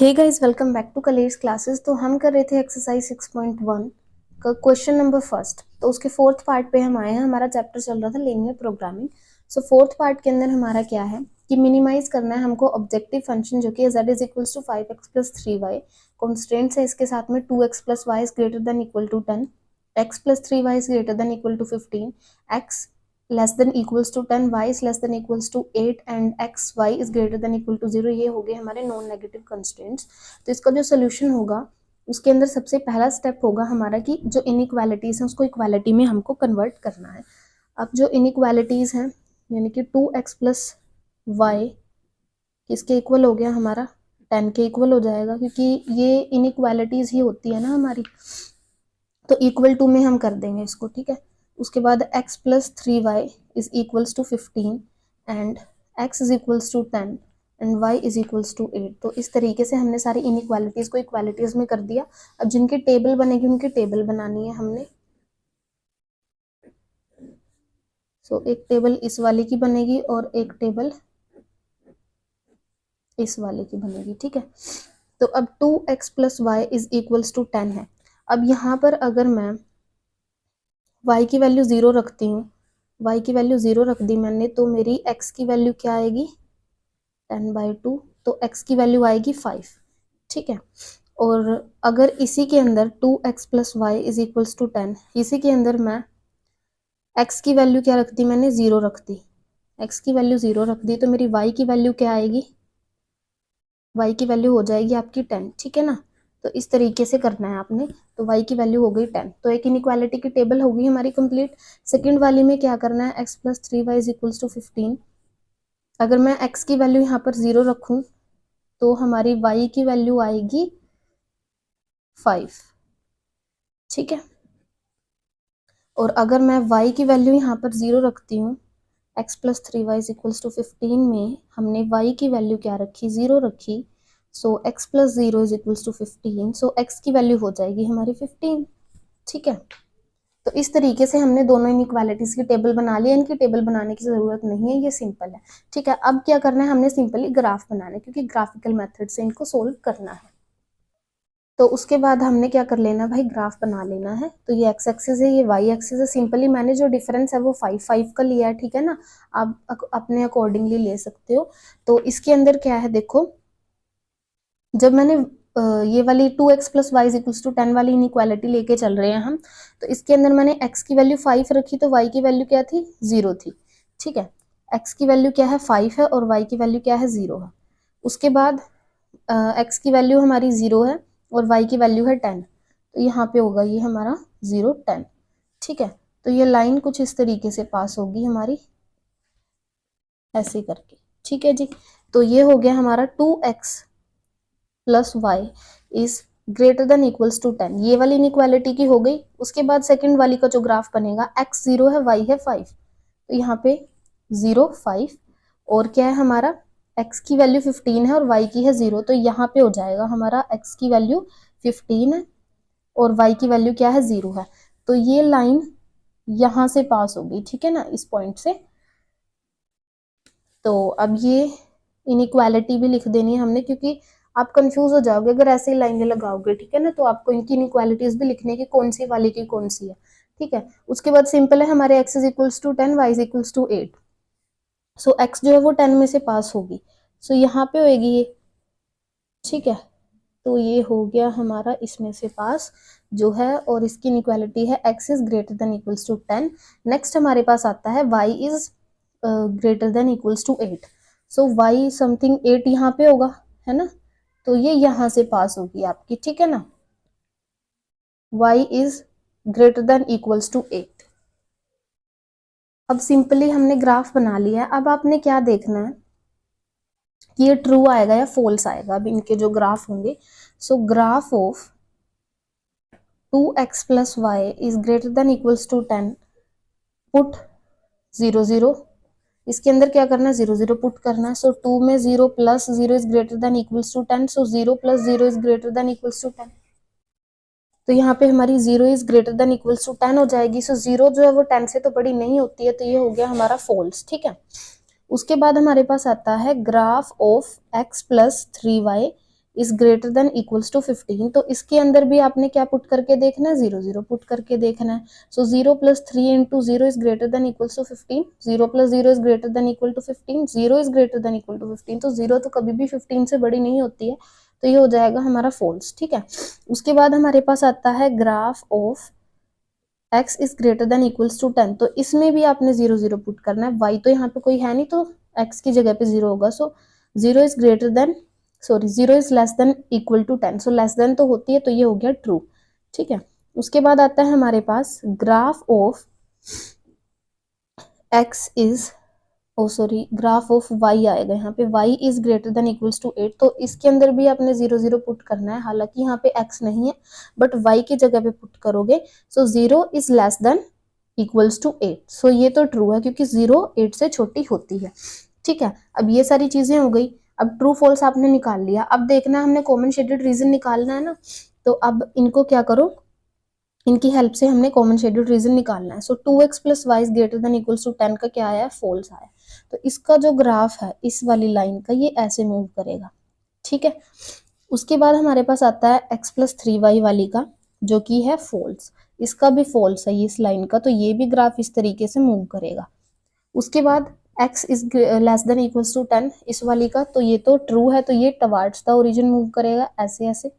Hey guys, welcome back to college classes. तो हम कर रहे थे एक्सरसाइज 6.1 का क्वेश्चन नंबर फर्स्ट। तो उसके फोर्थ पार्ट पे हम आए हैं। हमारा चैप्टर चल रहा था लीनियर प्रोग्रामिंग। सो फोर्थ पार्ट के अंदर हमारा क्या है कि मिनिमाइज करना है हमको ऑब्जेक्टिव फंक्शन जो कि z is equal to 5x plus 3y। Constants है इसके साथ में 2x plus y is greater than equal to 10, x plus 3y is greater than equal to 15, x less than equals to 10, y is less than equals to 8 and x y is greater than equal to 0। ये हो गए हमारे non negative constraints. तो इसका जो solution होगा उसके अंदर सबसे पहला स्टेप होगा हमारा कि जो इनइक्वालिटीज है उसको इक्वालिटी में हमको कन्वर्ट करना है। अब जो इनइक्वालिटीज हैं यानी कि 2x प्लस वाई किसके इक्वल हो गया, हमारा 10 के इक्वल हो जाएगा, क्योंकि ये इनइक्वालिटीज ही होती है ना हमारी। तो इक्वल टू में हम कर देंगे इसको, ठीक है। उसके बाद x plus 3y is equals to 15 and x is equals to 10 and y is equals to 8। तो इस तरीके से हमने सारी इनइक्वालिटीज को इक्वालिटीज में कर दिया। अब जिनकी टेबल बनेगी उनकी टेबल बनानी है हमने। सो एक टेबल इस वाले की बनेगी और एक टेबल इस वाले की बनेगी, ठीक है। तो अब 2x plus y is equals to 10 है। अब यहाँ पर अगर मैं y की वैल्यू 0 रखती हूँ, y की वैल्यू 0 रख दी मैंने, तो मेरी x की वैल्यू क्या आएगी 10/2, तो x की वैल्यू आएगी 5, ठीक है। और अगर इसी के अंदर 2x plus y is equals to 10, इसी के अंदर मैं x की वैल्यू क्या रख दी मैंने 0 रख दी, x की वैल्यू 0 रख दी, तो मेरी y की वैल्यू क्या आएगी, y की वैल्यू हो जाएगी आपकी 10, ठीक है ना। तो इस तरीके से करना है आपने। तो y की वैल्यू हो गई 10। तो एक इनइक्वालिटी की टेबल होगी हमारी कंप्लीट। सेकंड वाली में क्या करना है, x plus 3y is equals to 15। अगर मैं x की वैल्यू यहाँ पर 0 रखूं तो हमारी y की वैल्यू आएगी 5, ठीक है। और अगर मैं y की वैल्यू यहाँ पर 0 रखती हूँ, x plus 3y is equals to 15 में हमने y की वैल्यू क्या रखी 0 रखी। So x plus 0 is equals to 15, so x की वैल्यू हो जाएगी हमारी 15, ठीक है। तो इस तरीके से हमने दोनों इनइक्वालिटीज की टेबल बना ली। इनकी टेबल बनाने की जरूरत नहीं है, ये सिंपल है, ठीक है। अब क्या करना है, हमने सिंपली ग्राफ बनाना है क्योंकि ग्राफिकल मेथड से इनको सोल्व करना है। तो उसके बाद हमने क्या कर लेना भाई, ग्राफ बना लेना है। तो ये x एक्सिस है, ये y एक्सिस है। सिंपली मैंने जो डिफरेंस है वो 5 का लिया है, ठीक है ना। आप अपने अकॉर्डिंगली ले सकते हो। तो इसके अंदर क्या है देखो, जब मैंने ये वाली 2x plus Y equals to 10 वाली इनइक्वालिटी लेके चल रहे हैं हम, तो इसके अंदर मैंने x की वैल्यू 5 रखी तो y की वैल्यू क्या थी 0 थी, ठीक है। x की वैल्यू क्या है 5 है और y की वैल्यू क्या है 0 है। उसके बाद x की वैल्यू हमारी 0 है और y की वैल्यू है 10, तो यहाँ पे होगा ये हमारा 0 10, ठीक है। तो ये लाइन कुछ इस तरीके से पास होगी हमारी ऐसे करके, ठीक है जी। तो ये हो गया हमारा 2x plus y is greater than equals to 10, ये वाली इनइक्वालिटी की हो गई। उसके बाद सेकंड वाली का जो ग्राफ बनेगा, x 0 है y है 5, तो यहाँ पे 0 5 और क्या है हमारा x की वैल्यू 15 है और y की है 0, तो यहाँ पे हो जाएगा हमारा x की वैल्यू 15 है और y की वैल्यू क्या है 0 है। तो ये लाइन यहाँ से पास होगी, ठीक है ना, इस पॉइंट से। तो अब ये इनइक्वालिटी भी लिख देनी है हमने, क्योंकि आप कंफ्यूज हो जाओगे अगर ऐसे ही लाइनें लगाओगे, ठीक है ना। तो आपको इनकी इनइक्वालिटीज भी लिखने की कौन सी वाली की कौन सी है, ठीक है। उसके बाद सिंपल है, हमारे x is equals to 10, y is equals to 8। So x जो है वो 10 में से पास होगी, सो यहाँ पे होएगी ये, ठीक है। तो ये हो गया हमारा इसमें से पास जो है, और इसकी इनइक्वालिटी है x is greater than equals to 10। Next हमारे पास आता है y is greater than equals to 8। So y something 8 यहाँ पे होगा, है ना। तो ये यहाँ से पास होगी आपकी, ठीक है ना। y is greater than equals to 8। अब सिंपली हमने ग्राफ बना लिया है। अब आपने क्या देखना है कि ये ट्रू आएगा या फॉल्स आएगा। अब इनके जो ग्राफ होंगे, so graph of 2x plus y is greater than equals to 10, put 0 0, इसके अंदर क्या करना है 0 0 पुट करना है। सो 2 में 0 plus 0 is greater than equals to 10, so 0 plus 0 is greater than equals to 10। तो यहाँ पे हमारी 0 is greater than equals to 10 हो जाएगी। सो 0 जो है वो 10 से तो बड़ी नहीं होती है, तो ये हो गया हमारा फॉल्स, ठीक है। उसके बाद हमारे पास आता है graph of x plus 3y is greater than equals to 15, तो इसके अंदर भी आपने क्या पुट करके देखना है, 0 0 पुट करके देखना है। So 0 + 3 × 0 is greater than equals to 15, 0 + 0 is greater than equal to 15, 0 is greater than equal to 15, तो 0 तो कभी भी 15 से बड़ी नहीं होती है, तो ये हो जाएगा हमारा फॉल्स। ठीक है, उसके बाद हमारे पास आता है graph of x is greater than equals to 10, तो इसमें भी आपने 0 0 पुट करना है। y तो यहाँ पे कोई है नहीं, तो x की जगह पे 0 होगा। So 0 is greater than, sorry 0 is less than equal to 10, so less than तो होती है, तो ये हो गया ट्रू। ठीक है, उसके बाद आता है हमारे पास graph of x is, oh sorry graph of y आएगा यहाँ पे, y is greater than equals to 8, तो इसके अंदर भी आपने 0 0 पुट करना है। हालांकि यहाँ पे x नहीं है, बट y की जगह पे पुट करोगे। So 0 is less than equals to 8, so ये तो ट्रू है क्योंकि 0 8 से छोटी होती है। ठीक है, अब ये सारी चीजें हो गई। अब ट्रू फॉल्स आपने निकाल लिया, अब देखना है हमने कॉमन शेडेड रीजन निकालना है ना, तो अब इनको क्या करो, इनकी हेल्प से हमने कॉमन शेडेड रीजन निकालना है। So 2x + y is greater than equals to 10 का क्या आया है, फॉल्स आया। तो इसका जो ग्राफ है इस वाली लाइन का, ये ऐसे मूव करेगा। ठीक है, उसके बाद हमारे पास आता है x + 3y वाली का, जो कि है फॉल्स, इसका भी फॉल्स है ये इस लाइन का, तो ये भी ग्राफ इस तरीके से मूव करेगा। उसके बाद x is less than equals to 10 इस वाली का, तो ये तो ट्रू है, तो ये टवार्ड्स द ओरिजिन मूव करेगा ऐसे ऐसे।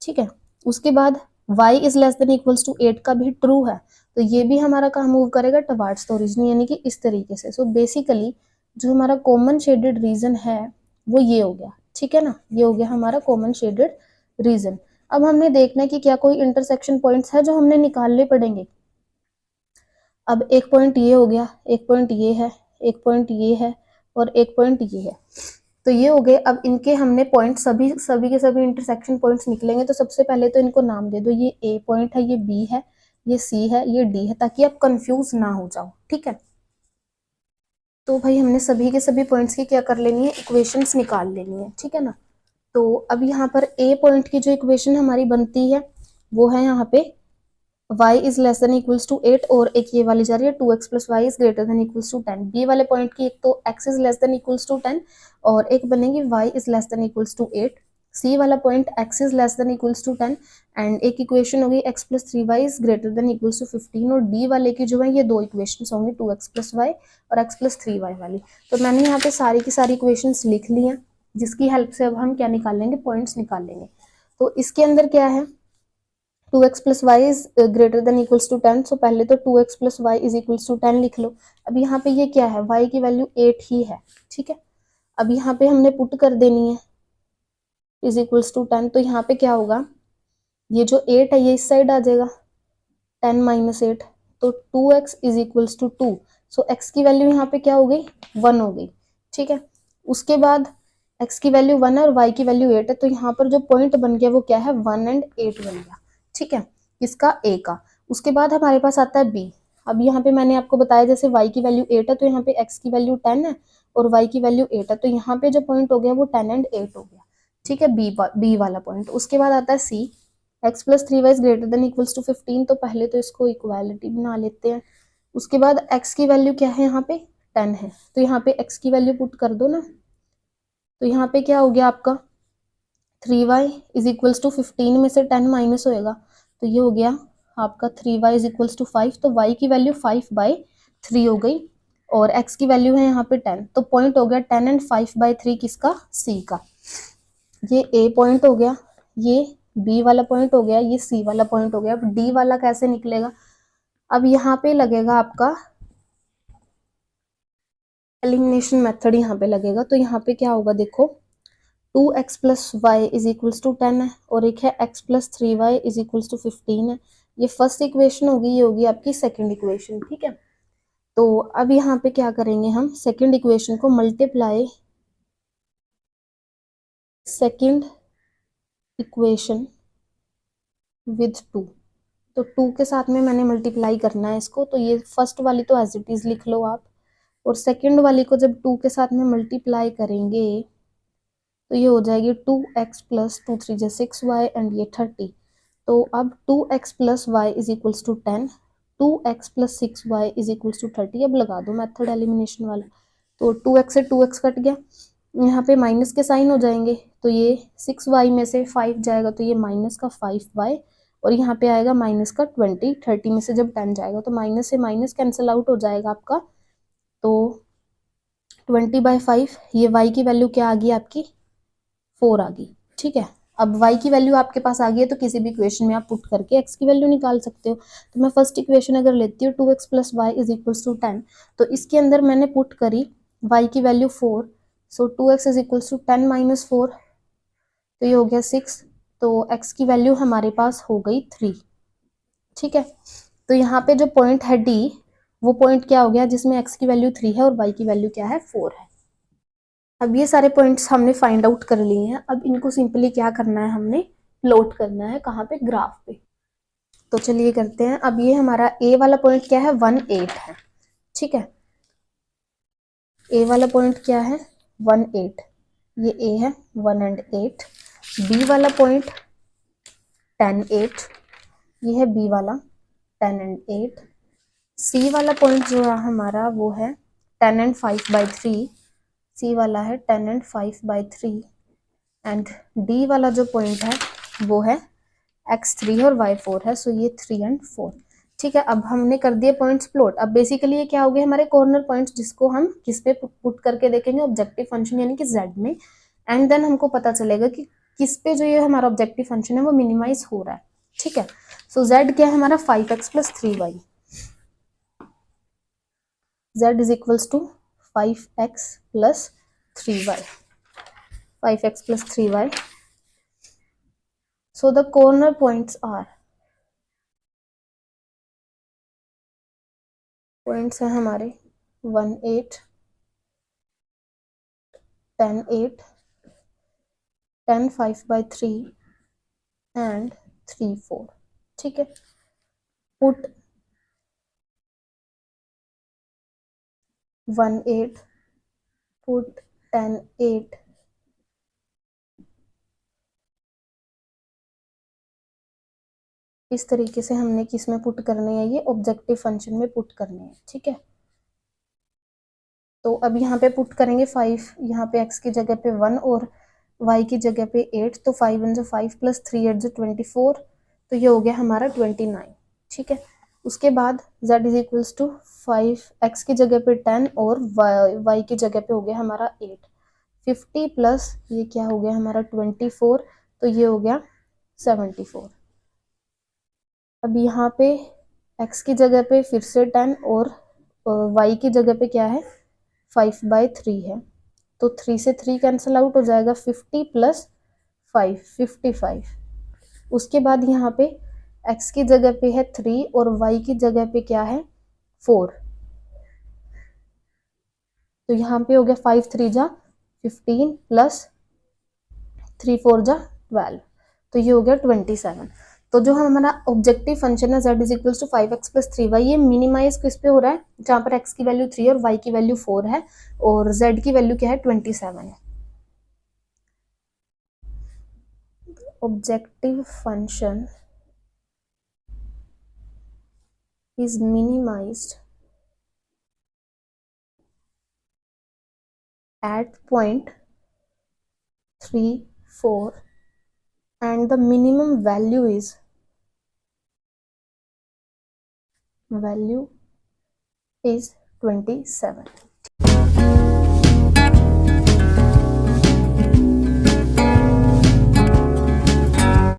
ठीक है, उसके बाद y is less than equals to 8 का भी ट्रू है, तो ये भी हमारा कहाँ मूव करेगा, टवार्ड्स द ओरिजिन, यानी कि इस तरीके से। सो बेसिकली जो हमारा कॉमन शेडेड रीजन है वो ये हो गया। ठीक है ना, ये हो गया हमारा कॉमन शेडेड रीजन। अब हमने देखना है कि क्या कोई इंटरसेक्शन पॉइंट्स है जो हमने निकालने पड़ेंगे। अब एक पॉइंट ये हो गया, एक पॉइंट ये है, एक पॉइंट ये है, और एक पॉइंट ये है, तो ये हो गए। अब इनके हमने पॉइंट सभी के सभी इंटरसेक्शन पॉइंट्स निकलेंगे, तो सबसे पहले तो इनको नाम दे दो, ये ए पॉइंट है, ये बी है, ये सी है, ये डी है, ताकि आप कंफ्यूज ना हो जाओ। ठीक है, तो भाई हमने सभी के सभी पॉइंट्स की क्या कर लेनी है, इक्वेशंस निकाल लेनी है। ठीक है ना, तो अब यहाँ पर ए पॉइंट की जो इक्वेशन हमारी बनती है वो है यहाँ पे y is less than equals to 8, और एक ये वाली जा रही है 2x + y is greater than equals to 10। B वाले पॉइंट की एक तो x is less than equals to 10, और एक बनेगी y is less than equals to 8। C वाला point x is less than equals to 10, and एक इक्वेशन होगी x + 3y is greater than equals to 15, और डी वाले की जो है ये दो इक्वेशंस होंगी 2x + y और x + 3y वाली। तो मैंने यहाँ पे सारी की सारी इक्वेशंस लिख ली हैं, जिसकी हेल्प से अब हम क्या निकाल लेंगे, पॉइंट्स निकाल लेंगे। तो इसके अंदर क्या है, 2x + y is greater than equals to 10, so पहले तो 2x + y is equals to 10 लिख लो। अब यहाँ पे ये क्या है, y की वैल्यू 8 ही है। ठीक है, अब यहाँ पे हमने पुट कर देनी है इज इक्वल्स टू 10, तो यहाँ पे क्या होगा, ये जो 8 है ये इस साइड आ जाएगा, 10 - 8, तो 2x is equals to 2, so x की वैल्यू यहाँ पे क्या हो गई, 1 हो गई। ठीक है, उसके बाद x की वैल्यू 1 है और y की वैल्यू 8 है, तो यहाँ पर जो पॉइंट बन गया वो क्या है, 1 और 8 बन गया। ठीक है, किसका, a का। उसके बाद हमारे पास आता है b। अब यहाँ पे मैंने आपको बताया जैसे y की वैल्यू 8 है, तो यहाँ पे x की वैल्यू 10 है और y की वैल्यू 8 है, तो यहाँ पे जो पॉइंट हो गया वो 10 और 8 हो गया। ठीक है, b वाला पॉइंट। उसके बाद आता है c, x + 3y is greater than equals to 15, तो पहले तो इसको इक्वालिटी बना लेते हैं। उसके बाद x की वैल्यू क्या है, यहाँ पे 10 है, तो यहाँ पे x की वैल्यू पुट कर दो ना, तो यहाँ पे क्या हो गया आपका, 3y इज इक्वल्स टू 15 में से 10 माइनस होएगा, तो ये हो गया आपका 3y इज इक्वल्स टू 5, तो y की वैल्यू 5/3 हो गई, और x की वैल्यू है यहाँ पे 10, तो पॉइंट हो गया 10 और 5/3 किसका, c का। ये a पॉइंट हो गया, ये b वाला पॉइंट हो गया, ये c वाला पॉइंट हो गया। अब d वाला कैसे निकलेगा, अब यहाँ पे लगेगा आपका एलिमिनेशन मेथड, यहाँ पे लगेगा, तो यहाँ पे क्या होगा देखो, 2x + y is equals to 10 है, और एक है x + 3y is equals to 15 है। ये फर्स्ट इक्वेशन होगी, ये होगी आपकी सेकंड इक्वेशन। ठीक है, तो अब यहाँ पे क्या करेंगे हम, सेकंड इक्वेशन को मल्टीप्लाई सेकंड इक्वेशन विद 2, तो 2 के साथ में मैंने मल्टीप्लाई करना है इसको, तो ये फर्स्ट वाली तो एज इट इज लिख लो आप, और सेकंड वाली को जब 2 के साथ में मल्टीप्लाई करेंगे तो ये हो जाएगी 2x + 2 3 = 6y एंड ये 30। तो अब 2x + y is equals to 10, 2x + 6y is equals to 30। अब लगा दो मेथड एलिमिनेशन वाला, तो 2x से 2x कट गया, यहाँ पे माइनस के साइन हो जाएंगे, तो ये 6y में से 5 जाएगा तो ये माइनस का 5y, और यहाँ पे आएगा माइनस का 20, 30 में से जब 10 जाएगा तो माइनस से माइनस कैंसिल आउट हो जाएगा आपका, तो 20/5, ये y की वैल्यू क्या आ गई आपकी 4 आ गई। ठीक है, अब y की वैल्यू आपके पास आ गई है तो किसी भी इक्वेशन में आप पुट करके x की वैल्यू निकाल सकते हो। तो मैं फर्स्ट इक्वेशन अगर लेती हूँ 2x + y = 10, तो इसके अंदर मैंने पुट करी y की वैल्यू 4, सो 2x = 10 - 4, तो ये हो गया 6, तो x की वैल्यू हमारे पास हो गई 3। ठीक है, तो यहाँ पे जो पॉइंट है D, वो पॉइंट क्या हो गया जिसमें x की वैल्यू 3 है और y की वैल्यू क्या है 4 है। अब ये सारे पॉइंट्स हमने फाइंड आउट कर लिए हैं, अब इनको सिंपली क्या करना है, हमने प्लॉट करना है कहाँ पे, ग्राफ पे। तो चलिए करते हैं। अब ये हमारा A वाला पॉइंट क्या है 1 8 है। ठीक है, A वाला पॉइंट क्या है 1 8, ये A है 1 और 8। B वाला पॉइंट 10 8, ये है B वाला 10 और 8। C वाला पॉइंट जो है हमारा वो है 10 और 5/3, C वाला है 10 और 5/3, एंड D वाला जो पॉइंट है वो है x3 और y4 है, सो ये 3 और 4। ठीक है, अब हमने कर दिए पॉइंट्स प्लॉट। अब बेसिकली ये क्या हो गए हमारे कॉर्नर पॉइंट्स, जिसको हम किस पे पुट करके देखेंगे, ऑब्जेक्टिव फंक्शन यानी कि z में, एंड देन हमको पता चलेगा कि किस पे जो ये हमारा ऑब्जेक्टिव फंक्शन है वो मिनिमाइज हो रहा है। ठीक है, सो z क्या है हमारा 5x + 3y, z = 5x + 3y, 5x + 3y। So the corner points are, points हैं हमारे 1 8, 10 8, 10 5/3 एंड 3 4। ठीक है, पुट 1 8, पुट 10 8, इस तरीके से हमने किस में पुट करने हैं, ये ऑब्जेक्टिव फंक्शन में पुट करने हैं। ठीक है, तो अब यहाँ पे पुट करेंगे 5, यहाँ पे x की जगह पे 1 और y की जगह पे 8, तो 5 × 5 + 3 × 24, तो ये हो गया हमारा 29। ठीक है, उसके बाद z = 5, x की जगह पे 10 और y की जगह पे हो गया हमारा 8, 50 प्लस ये क्या हो गया हमारा 24, तो ये हो गया 74। अब यहाँ पे x की जगह पे फिर से 10 और y की जगह पे क्या है 5/3 है, तो 3 से 3 कैंसिल आउट हो जाएगा, 50 + 5 55। उसके बाद यहाँ पे x की जगह पे है 3 और y की जगह पे क्या है 4, तो यहाँ पे हो गया 5 3 जा 15 प्लस 3 4 जा 12, तो ये हो गया 27। तो जो हमारा ऑब्जेक्टिव फंक्शन है z = 5x + 3y, ये मिनिमाइज किस पे हो रहा है, जहाँ पर x की वैल्यू 3 और y की वैल्यू 4 है और z की वैल्यू क्या है 27 है। Objective function is minimized at point 3 4 and the minimum value is 27।